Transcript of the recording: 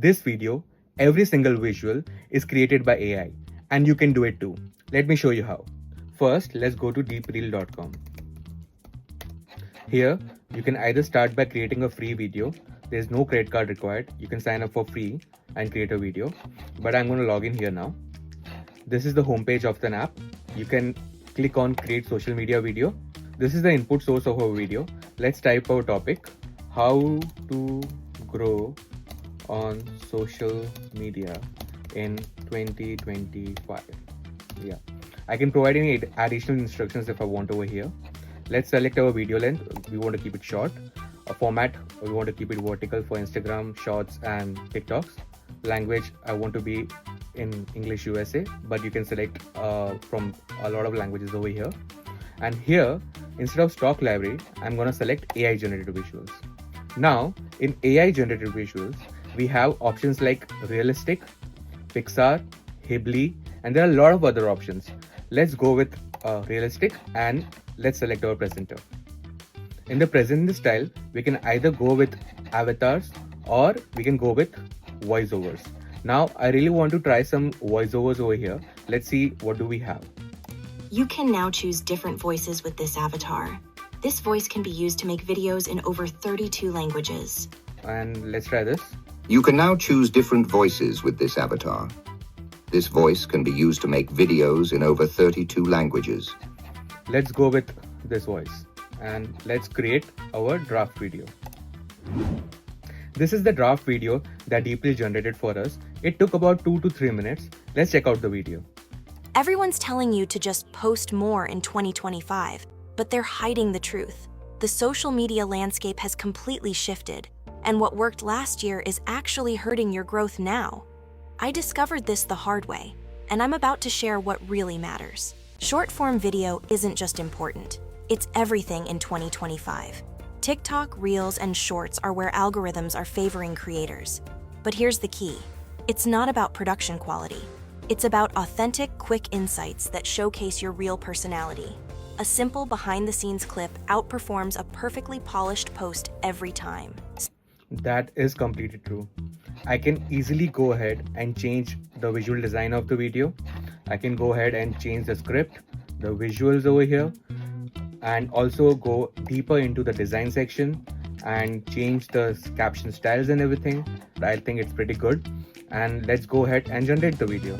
This video, every single visual is created by AI and you can do it too. Let me show you how. First, let's go to DeepReel.com. Here, you can either start by creating a free video. There's no credit card required. You can sign up for free and create a video. But I'm going to log in here now. This is the homepage of the app. You can click on create social media video. This is the input source of our video. Let's type our topic, how to grow on social media in 2025. Yeah, I can provide any additional instructions if I want over here. Let's select our video length. We want to keep it short. A format, we want to keep it vertical for Instagram, Shorts and TikToks. Language, I want to be in English USA, but you can select from a lot of languages over here. And here, instead of stock library, I'm going to select AI generated visuals. Now, in AI generated visuals, we have options like realistic, Pixar, Ghibli, and there are a lot of other options. Let's go with realistic and let's select our presenter. In the presenter style, we can either go with avatars or we can go with voiceovers. Now, I really want to try some voiceovers over here. Let's see what do we have. You can now choose different voices with this avatar. This voice can be used to make videos in over 32 languages. And let's try this. You can now choose different voices with this avatar. This voice can be used to make videos in over 32 languages. Let's go with this voice and let's create our draft video. This is the draft video that DeepRee generated for us. It took about 2 to 3 minutes. Let's check out the video. Everyone's telling you to just post more in 2025, but they're hiding the truth. The social media landscape has completely shifted, and what worked last year is actually hurting your growth now. I discovered this the hard way, and I'm about to share what really matters. Short-form video isn't just important, it's everything in 2025. TikTok, Reels, and Shorts are where algorithms are favoring creators. But here's the key. It's not about production quality. It's about authentic, quick insights that showcase your real personality. A simple behind-the-scenes clip outperforms a perfectly polished post every time. That is completely true. I can easily go ahead and change the visual design of the video. I can go ahead and change the script, the visuals over here, and also go deeper into the design section and change the caption styles and everything. I think it's pretty good. And let's go ahead and generate the video.